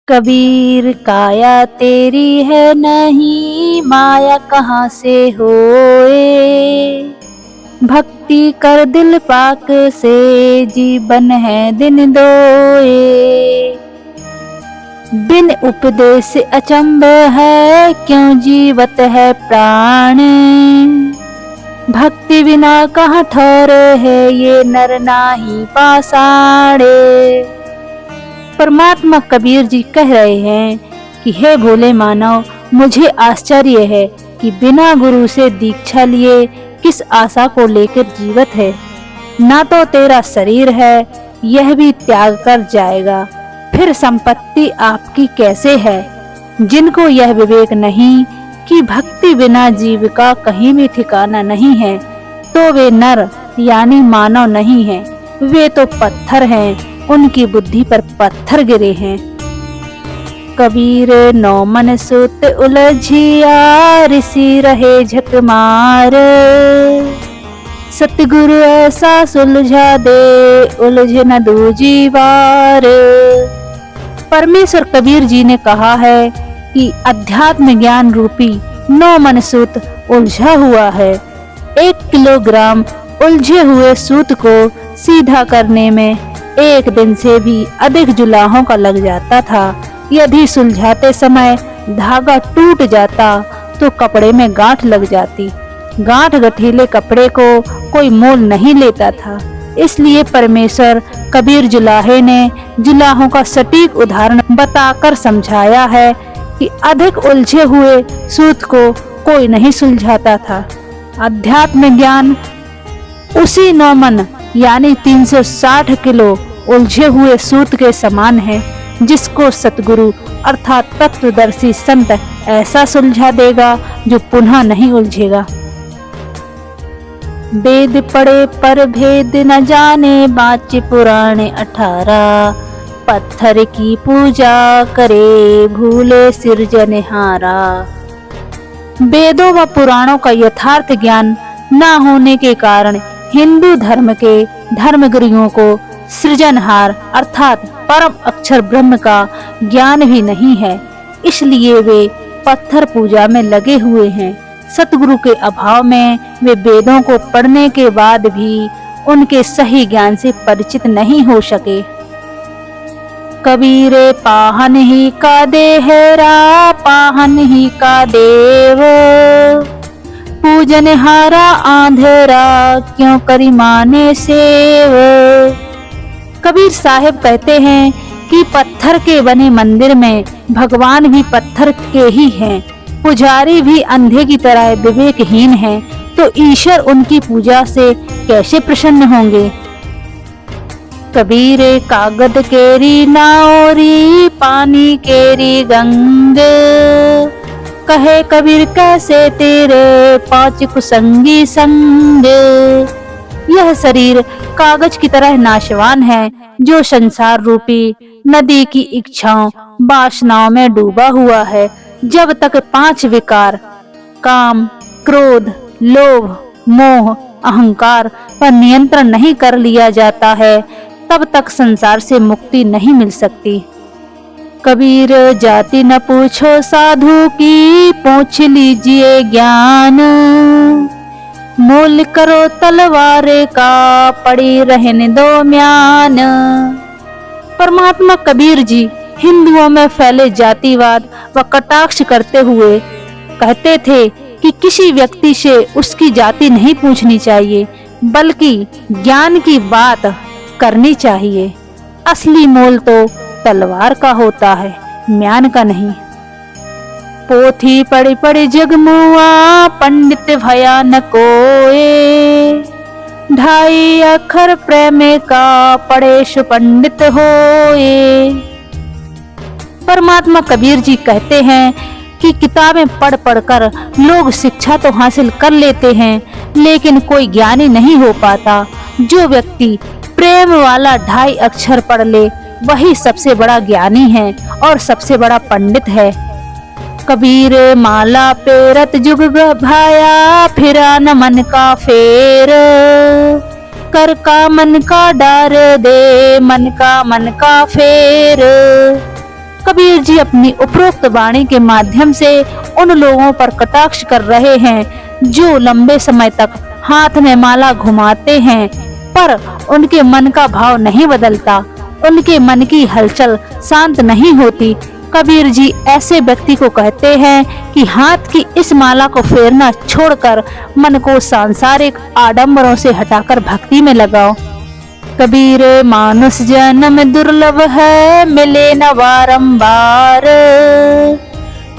कबीर काया तेरी है नहीं, माया कहाँ से होए। भक्ति कर दिल पाक से, जीवन है दिन दोए। बिन उपदेश अचंभ है, क्यों जीवत है प्राण। भक्ति बिना कहाँ ठहरे है, ये नर नाही पाषाणे। परमात्मा कबीर जी कह रहे हैं कि हे भोले मानव, मुझे आश्चर्य है कि बिना गुरु से दीक्षा लिए किस आशा को लेकर जीवित है। ना तो तेरा शरीर है, यह भी त्याग कर जाएगा, फिर संपत्ति आपकी कैसे है। जिनको यह विवेक नहीं कि भक्ति बिना जीव का कहीं भी ठिकाना नहीं है, तो वे नर यानी मानव नहीं हैं, वे तो पत्थर हैं। उनकी बुद्धि पर पत्थर गिरे हैं। कबीर नौ मन सुत उलझिया, ऋषि रहे झक मार। सतगुरु ऐसा सुलझा दे, उलझ न दूजी बार। परमेश्वर कबीर जी ने कहा है कि अध्यात्म ज्ञान रूपी 9 मन सूत उलझा हुआ है। 1 किलोग्राम उलझे हुए सूत को सीधा करने में 1 दिन से भी अधिक जुलाहों का लग जाता था। यदि सुलझाते समय धागा टूट जाता तो कपड़े में गांठ लग जाती। गांठ गठीले कपड़े को कोई मोल नहीं लेता था। इसलिए परमेश्वर कबीर जुलाहे ने जुलाहों का सटीक उदाहरण बताकर समझाया है कि अधिक उलझे हुए सूत को कोई नहीं सुलझाता था। अध्यात्म ज्ञान उसी 9 मन यानी 360 किलो उलझे हुए सूत के समान है, जिसको सतगुरु अर्थात तत्वदर्शी संत ऐसा सुलझा देगा जो पुनः नहीं उलझेगा। वेद पढ़े पर भेद न जाने, बाचे पुराणे 18। पत्थर की पूजा करे, भूले सृजनहारा। वेदों व पुराणों का यथार्थ ज्ञान न होने के कारण हिंदू धर्म के धर्मगुरुओं को सृजनहार अर्थात परम अक्षर ब्रह्म का ज्ञान भी नहीं है। इसलिए वे पत्थर पूजा में लगे हुए हैं। सतगुरु के अभाव में वे वेदों को पढ़ने के बाद भी उनके सही ज्ञान से परिचित नहीं हो सके। कबीरे पाहन ही का देहरा, पाहन ही का देव। पूजन हारा आंधेरा, क्यों करी माने सेव। कबीर साहब कहते हैं कि पत्थर के बने मंदिर में भगवान भी पत्थर के ही हैं। पुजारी भी अंधे की तरह विवेकहीन हैं, तो ईश्वर उनकी पूजा से कैसे प्रसन्न होंगे। कबीर कागद केरी नाओरी, पानी केरी गंग। कहे कबीर कैसे तेरे 5 कुसंगी संग। यह शरीर कागज की तरह नाशवान है, जो संसार रूपी नदी की इच्छाओं वासनाओं में डूबा हुआ है। जब तक 5 विकार काम, क्रोध, लोभ, मोह, अहंकार पर नियंत्रण नहीं कर लिया जाता है, तब तक संसार से मुक्ति नहीं मिल सकती। कबीर जाति न पूछो साधु की, पूछ लीजिए ज्ञान। मोल करो तलवारे का, पड़ी रहने दो म्यान। परमात्मा कबीर जी हिंदुओं में फैले जातिवाद व कटाक्ष करते हुए कहते थे कि किसी व्यक्ति से उसकी जाति नहीं पूछनी चाहिए, बल्कि ज्ञान की बात करनी चाहिए। असली मोल तो तलवार का होता है, म्यान का नहीं। पोथी पढ़ी पढ़ी जगमुआ, पंडित भया न कोए। 2.5 अक्षर प्रेम का, पढ़े सुपंडित होए। परमात्मा कबीर जी कहते हैं कि किताबें पढ़ पढ़कर लोग शिक्षा तो हासिल कर लेते हैं, लेकिन कोई ज्ञानी नहीं हो पाता। जो व्यक्ति प्रेम वाला 2.5 अक्षर पढ़ ले, वही सबसे बड़ा ज्ञानी है और सबसे बड़ा पंडित है। कबीर माला पेरत जुग भाया, फिरा न मन का फेर। कर का मन का डर दे, मन का फेर। कबीर जी अपनी उपरोक्त वाणी के माध्यम से उन लोगों पर कटाक्ष कर रहे हैं जो लंबे समय तक हाथ में माला घुमाते हैं पर उनके मन का भाव नहीं बदलता, उनके मन की हलचल शांत नहीं होती। कबीर जी ऐसे व्यक्ति को कहते हैं कि हाथ की इस माला को फेरना छोड़कर मन को सांसारिक आडंबरों से हटाकर भक्ति में लगाओ। कबीर मानुष जन्म दुर्लभ है, मिले न बारंबार,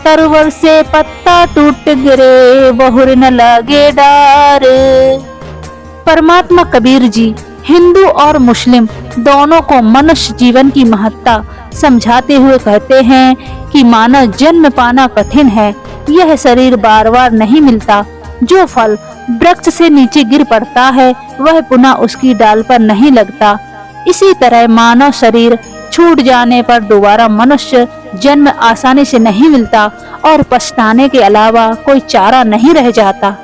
तरवर से पत्ता टूट गिरे बहुर न लगे डार। परमात्मा कबीर जी हिंदू और मुस्लिम दोनों को मनुष्य जीवन की महत्ता समझाते हुए कहते हैं कि मानव जन्म पाना कठिन है, यह शरीर बार बार नहीं मिलता। जो फल वृक्ष से नीचे गिर पड़ता है वह पुनः उसकी डाल पर नहीं लगता। इसी तरह मानव शरीर छूट जाने पर दोबारा मनुष्य जन्म आसानी से नहीं मिलता और पछताने के अलावा कोई चारा नहीं रह जाता।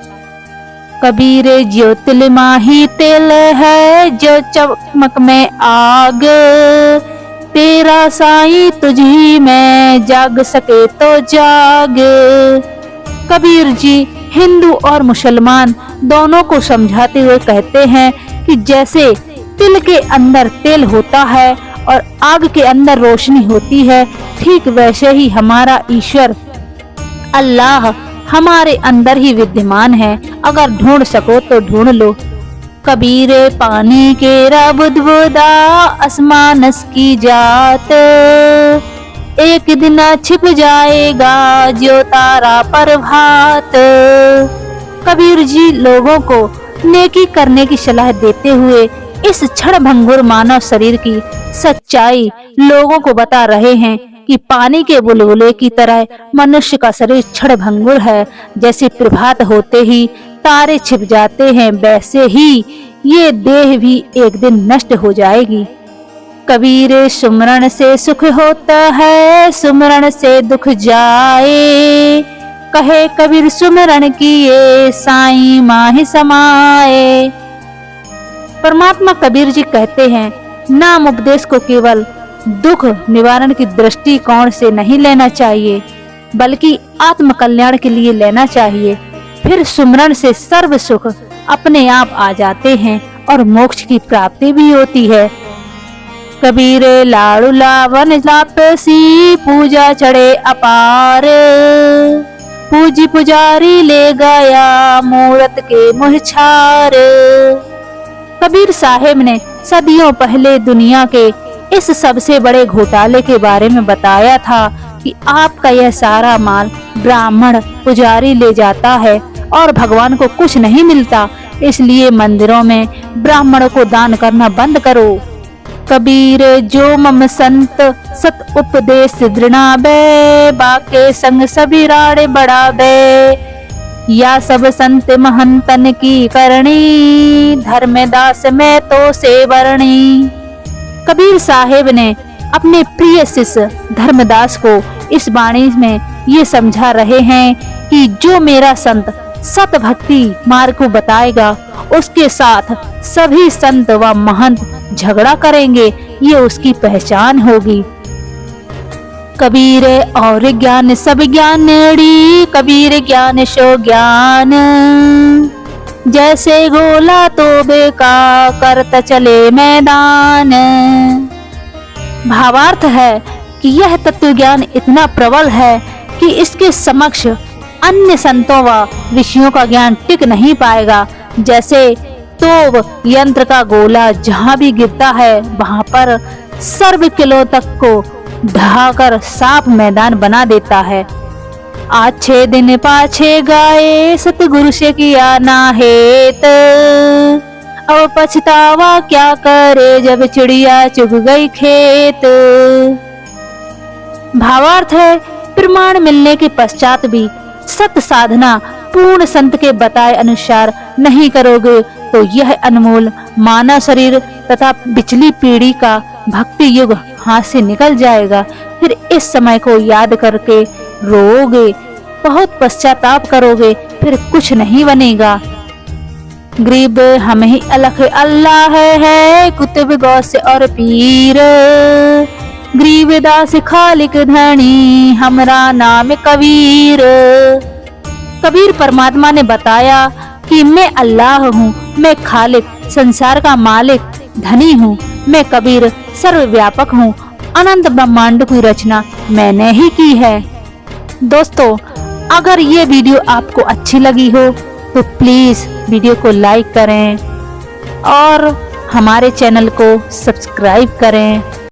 कबीर जो तिल माही तिल है, जो चमक में आग, तेरा साईं तुझी में जाग सके तो जाग। कबीर जी हिंदू और मुसलमान दोनों को समझाते हुए कहते हैं कि जैसे तिल के अंदर तेल होता है और आग के अंदर रोशनी होती है, ठीक वैसे ही हमारा ईश्वर अल्लाह हमारे अंदर ही विद्यमान है। अगर ढूंढ सको तो ढूंढ लो। कबीर पानी के बुदबुदा आसमानस की जात, एक दिन छिप जाएगा जो तारा प्रभात। कबीर जी लोगों को नेकी करने की सलाह देते हुए इस क्षण भंगुर मानव शरीर की सच्चाई लोगों को बता रहे हैं कि पानी के बुलबुले की तरह मनुष्य का शरीर क्षण भंगुर है। जैसे प्रभात होते ही तारे छिप जाते हैं, वैसे ही ये देह भी एक दिन नष्ट हो जाएगी। कबीर सुमरण से सुख होता है, सुमरण से दुख जाए, कहे कबीर सुमरण किए साईं माहि समाए। परमात्मा कबीर जी कहते हैं नाम उपदेश को केवल दुख निवारण की दृष्टिकोण से नहीं लेना चाहिए, बल्कि आत्म कल्याण के लिए लेना चाहिए। फिर सुमरण से सर्व सुख अपने आप आ जाते हैं और मोक्ष की प्राप्ति भी होती है। कबीर लाड़ू लावन लापसी, पूजा चढ़े अपार, पूजी पुजारी ले गया मूरत के मुहछार। कबीर साहेब ने सदियों पहले दुनिया के इस सबसे बड़े घोटाले के बारे में बताया था कि आपका यह सारा माल ब्राह्मण पुजारी ले जाता है और भगवान को कुछ नहीं मिलता, इसलिए मंदिरों में ब्राह्मणों को दान करना बंद करो। कबीर जो मम संत सत उपदेश दृढ़ाबे, बाके संग सभी राड़े बढ़ाबे, या सब संत महंतन की करणी, धर्मदास में तो से वर्णी। कबीर साहेब ने अपने प्रिय शिष्य धर्मदास को इस वाणी में ये समझा रहे हैं कि जो मेरा संत सत भक्ति मार्ग को बताएगा उसके साथ सभी संत व महंत झगड़ा करेंगे, ये उसकी पहचान होगी। कबीर और ज्ञान सब ज्ञानड़ी, कबीर ज्ञान शो ज्ञान, जैसे गोला तोबे का करता चले मैदान। भावार्थ है कि यह तत्व ज्ञान इतना प्रबल है कि इसके समक्ष अन्य संतों व ऋषियों का ज्ञान टिक नहीं पाएगा। जैसे तोब यंत्र का गोला जहाँ भी गिरता है वहाँ पर सर्व किलो तक को ढहाकर साफ मैदान बना देता है। आज 6 दिन पाछे गाए, सतगुरु से किया ना हेत, अब पछतावा क्या करे जब चिड़िया चुग गई खेत। भावार्थ है प्रमाण मिलने के पश्चात भी सत साधना पूर्ण संत के बताए अनुसार नहीं करोगे तो यह अनमोल मानव शरीर तथा पिछली पीढ़ी का भक्ति युग हाथ से निकल जाएगा। फिर इस समय को याद करके रोओगे, बहुत पश्चाताप करोगे, फिर कुछ नहीं बनेगा। गरीब हम ही अलख अल्लाह है, कुतुब गौस और पीर, गरीबदास खालिक धनी हमरा नाम कबीर। कबीर परमात्मा ने बताया कि मैं अल्लाह हूँ, मैं खालिक, संसार का मालिक, धनी हूँ। मैं कबीर सर्वव्यापक हूँ, अनंत ब्रह्मांड की रचना मैंने ही की है। दोस्तों, अगर ये वीडियो आपको अच्छी लगी हो तो प्लीज वीडियो को लाइक करें और हमारे चैनल को सब्सक्राइब करें।